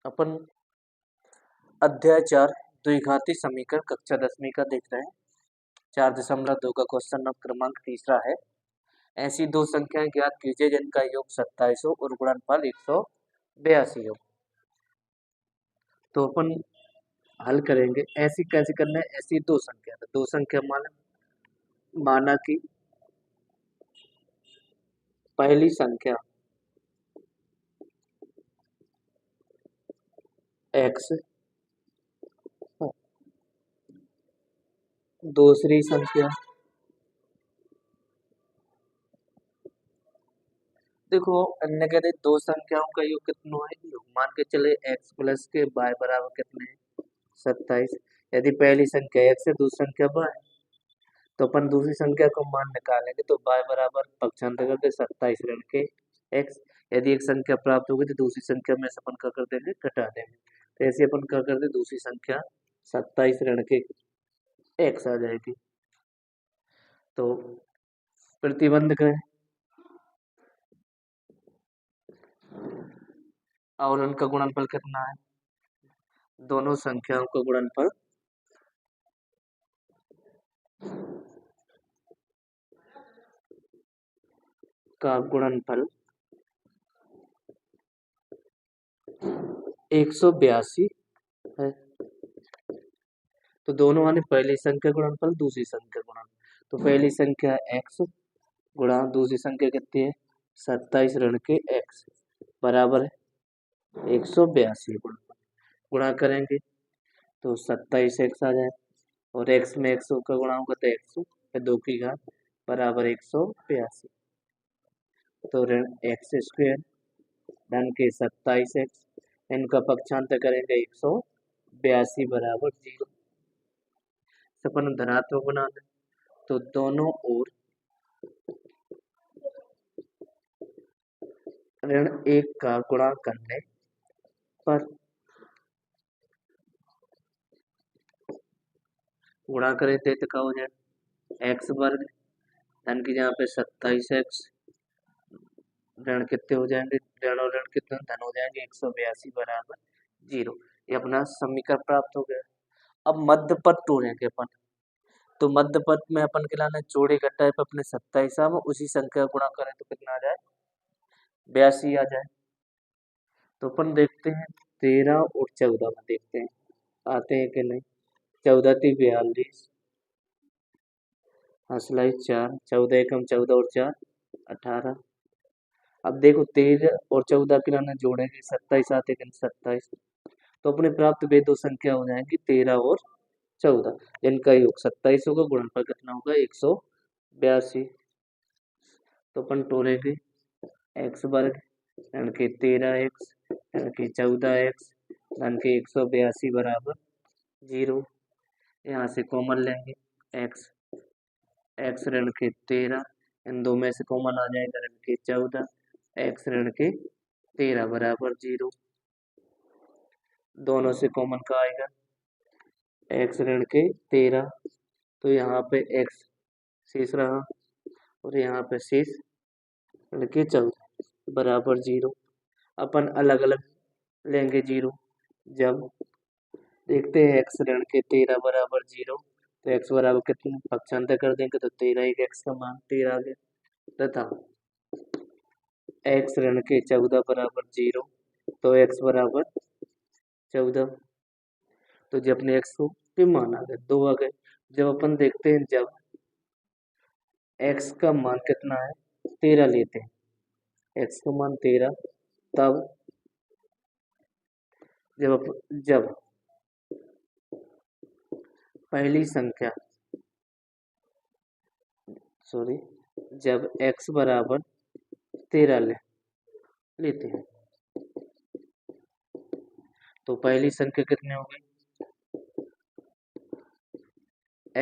अपन अध्याय 4 द्विघाती समीकरण कक्षा 10वीं का देख रहे हैं। 4.2 का क्वेश्चन नंबर क्रमांक तीसरा है। ऐसी दो संख्याएं ज्ञात कीजिए जिनका योग 27 हो और गुणनफल 182 हो। तो अपन हल करेंगे। ऐसी कैसे करना है? ऐसी दो संख्या माना कि पहली संख्या x, दूसरी संख्या देखो अन्य कहते दो संख्याओं का योग कितना है? योग मान के चले x प्लस के y बराबर कितने हैं? 27। यदि पहली संख्या x है दूसरी संख्या y है तो अपन दूसरी संख्या को मान निकालेंगे तो y बराबर पक्षांतर करके 27 ऋण के x। यदि एक संख्या प्राप्त होगी तो दूसरी संख्या में से अपन क्या कर देंगे? घटा देंगे। तो ऐसे अपन क्या कर दे दूसरी संख्या 27 ऋण के x आ जाएगी। तो प्रतिबंध करें और उनका गुणनफल कितना है? दोनों संख्याओं का गुणनफल का गुणनफल 182 है। तो दोनों माने पहली संख्या गुणनफल दूसरी संख्या गुणनफल। तो पहली संख्या x गुणा दूसरी संख्या कितनी है? 27 ऋण के x बराबर है 182 गुणा करेंगे तो 27 x आ जाए और x में 100 का गुणा होगा तो 100 2 की घात बराबर 182। तो ऋण x स्क्वायर धन के 27x इनका पक्षांतर करेंगे 182 बराबर 0। अपन धनात्मक बना दें तो दोनों ओर ऋण 1 का गुणा करने पर गुणा करें तो क्या हो जाए एक्स वर्ग धन की जहाँ पे 27x ऋण कितने हो जाएंगे? ऋण और ऋण कितने धन हो जाएंगे 182 बराबर 0। ये अपना समीकरण प्राप्त हो गया। अब मध्य पद ढूंढेंगे अपन। तो मध्य पद में अपन के लाना जोड़े घटाए पे अपने 27 में उसी संख्या गुणा करें तो कितना आ जाए? 82 आ जाए। तो अपन देखते हैं 13 और 14 में देखते हैं आते हैं कि नहीं। 14 थी 42 हसलाई 4 14 एकम 14 और 4 18। अब देखो 13 और 14 के लाना जोड़ेंगे 27 आते हैं 27। तो अपने प्राप्त वे दो संख्या हो जाएंगी 13 और 14 इनका योग 27 होगा गुणनफल कितना होगा 182। तो अपन तोड़ेंगे एक्स वर्ग धन के 13x धन के 14x धन के 182 बराबर 0। यहाँ से कॉमन लेंगे x x ऋण के 13 इन दो में से कॉमन आ जाएगा ऋण के 14 x ऋण के 13 बराबर 0। दोनों से कॉमन का आएगा x ऋण के 13 तो यहाँ पे x शेष रहा और यहाँ पे शेष ऋण के 14 बराबर 0। अपन अलग अलग लेंगे 0। जब देखते हैं x ऋण के 13 बराबर 0 तो x बराबर कितने पक्षांतर कर देंगे तो 13 एक x का मान 13 आ गया तथा x ऋण के 14 बराबर 0 तो x बराबर 14। तो जब अपने x को भी मान आ गए 2 आ गए। जब अपन देखते हैं जब x का मान कितना है 13 लेते हैं x का मान 13 तब जब पहली संख्या जब x बराबर 13 लेते हैं तो पहली संख्या कितने हो गई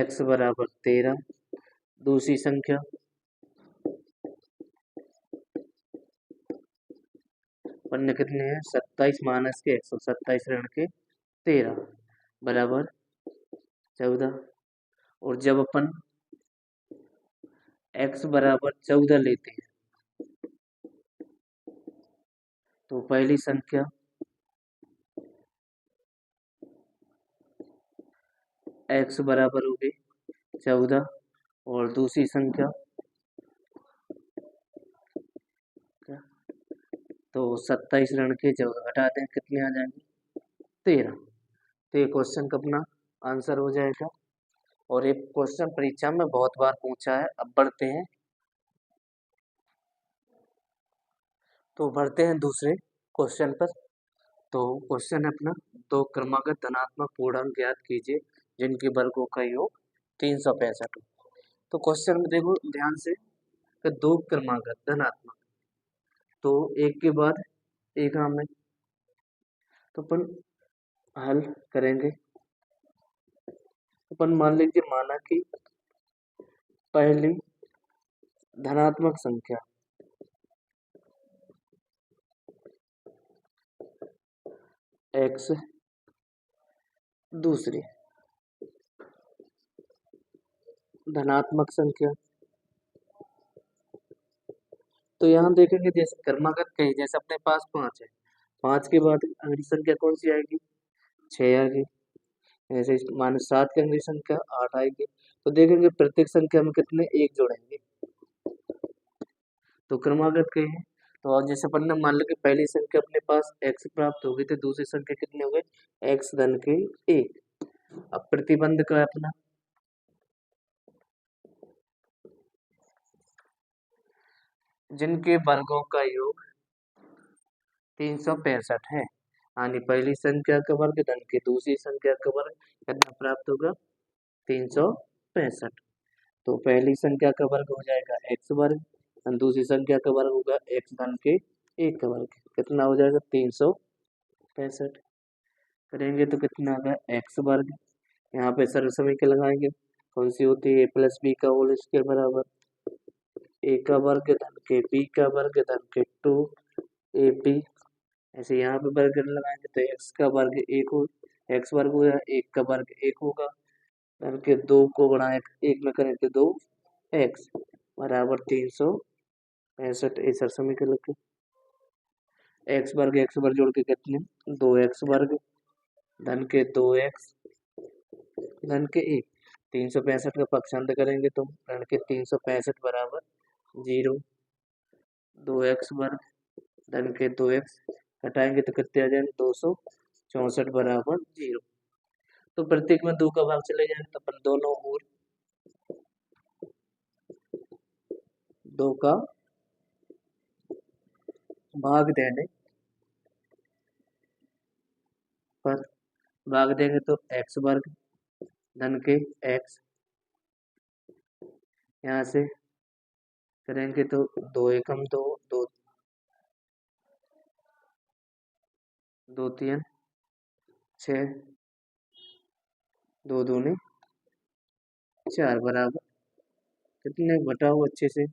x बराबर 13 दूसरी संख्या अन्य कितने हैं 27 माइनस के 127 ऋण के 13 बराबर 14। और जब अपन x बराबर 14 लेते हैं, तो पहली संख्या x बराबर होगी 14 और दूसरी संख्या तो 27 ऋण के 14 घटा दें कितने आ जाएंगे 13। तो ये क्वेश्चन का अपना आंसर हो जाएगा। और ये क्वेश्चन परीक्षा में बहुत बार पूछा है। अब बढ़ते हैं दूसरे क्वेश्चन पर। तो क्वेश्चन है अपना दो क्रमागत धनात्मक पूर्णांक ज्ञात कीजिए जिनके वर्गों का योग 365 हो। तो क्वेश्चन में देखो ध्यान से कि दो क्रमागत धनात्मक तो एक के बाद एक हमें तो अपन हल करेंगे। अपन मान लीजिए माना कि पहली धनात्मक संख्या x दूसरी धनात्मक संख्या। तो यहाँ देखेंगे जैसे क्रमागत कहीं जैसे अपने पास 5 है, 5 के बाद अगली संख्या कौन सी आएगी 6 आएगी। ऐसे -7 की अगली संख्या 8 आएगी। तो देखेंगे प्रत्येक संख्या में कितने एक जोड़ेंगे तो क्रमागत कहीं है। तो और जैसे अपन ने मान लो कि पहली संख्या अपने पास x प्राप्त होगी तो दूसरी संख्या कितने हो गए x धन के 1। अब प्रतिबंध का है अपना जिनके वर्गों का योग 365 है, यानी पहली संख्या का वर्ग धन के दूसरी संख्या का वर्ग कितना प्राप्त होगा 365। तो पहली संख्या का वर्ग हो जाएगा x वर्ग और दूसरी संख्या का वर्ग होगा x धन के 1 का वर्ग कितना हो जाएगा 365। करेंगे तो कितना आ गया x वर्ग। यहाँ पे सरल समीकरण लगाएंगे कौन सी होती है a प्लस बी का होल स्क्वायर बराबर a का वर्ग धन के b का वर्ग धन के 2ab। ऐसे यहाँ पे वर्ग लगाएंगे तो x का वर्ग x वर्ग हो जाएगा 1 का वर्ग 1 होगा धन के 2 को बढ़ाए 1 में करें तो 2x बराबर 365। ऐसा समीकरण लिखे x वर्ग जोड़ के कितने 2x वर्ग धन के 2x धन के 1 365 का पक्षांतर करेंगे तो धन के 365 बराबर 0 2x वर्ग धन के 2x घटाएंगे तो कितने आ जाएंगे 264 बराबर 0। तो प्रत्येक में 2 का भाग चले जाएंगे तो अपन दोनों ओर 2 का भाग देने पर भाग देंगे तो x वर्ग धन के x यहाँ से करेंगे तो 2 एकम 2 2 2 3 6 2 दूनी 4 बराबर कितने घटाओ अच्छे से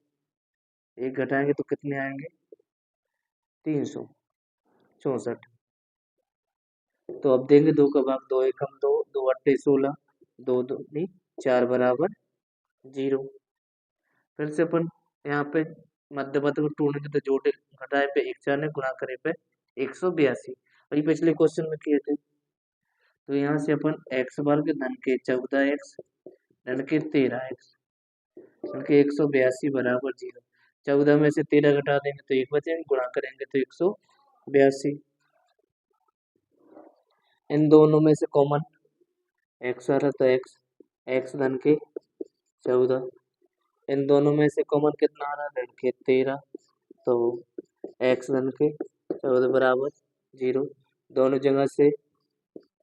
1 घटाएंगे तो कितने आएंगे 364। तो अब देंगे 2 का भाग 2 एकम 2 2 अट्ठे 16 2 दूनी 4 बराबर 0। फिर से अपन यहाँ पे मध्य पद को ढूंढेंगे तो जोड़े घटाए पे 1 4 ने गुणा करे पे 182 वही पिछले क्वेश्चन में किए थे। तो यहाँ से अपन x वर्ग धन के 14x धन के 13x धन के 182 बराबर 0। 14 में से 13 घटा देंगे तो 1 बचेंगे गुणा करेंगे तो 182। इन दोनों में से कॉमन x आ रहा तो x धन के 14 इन दोनों में से कॉमन कितना आ रहा है धन के 13 तो x धन के 14 बराबर 0। दोनों जगह से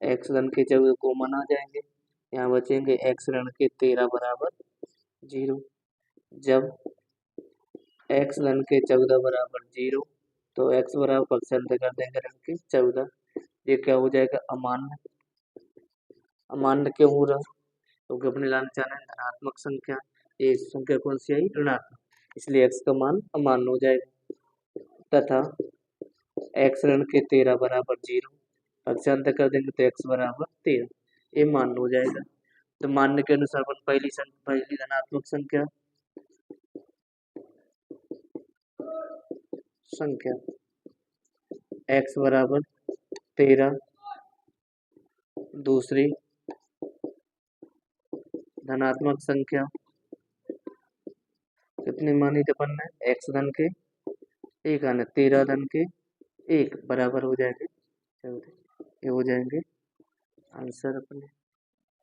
x धन के 14 कॉमन आ जाएंगे यहाँ बचेंगे x ऋण के 13 बराबर 0। जब x धन के 14 बराबर 0 तो x बराबर पक्षांतर कर देंगे ऋण के 14। ये क्या हो जाएगा अमान्य। अमान्य क्यों हो रहा क्योंकि अपने लाना चाहना है धनात्मक संख्या ये संख्या कौन सी आई ऋणात्मक इसलिए x का मान अमान्य हो जाएगा तथा x ऋण के 13 बराबर 0 पक्षांतर कर देंगे तो x बराबर 13 ये मान्य हो जाएगा। तो मान्य के अनुसार अपन पहली धनात्मक संख्या x बराबर 13 दूसरी धनात्मक संख्या कितनी मानी थी अपन ने, x धन के एक आने 13 धन के एक बराबर हो जाएंगे 14, ये हो जाएंगे आंसर अपने।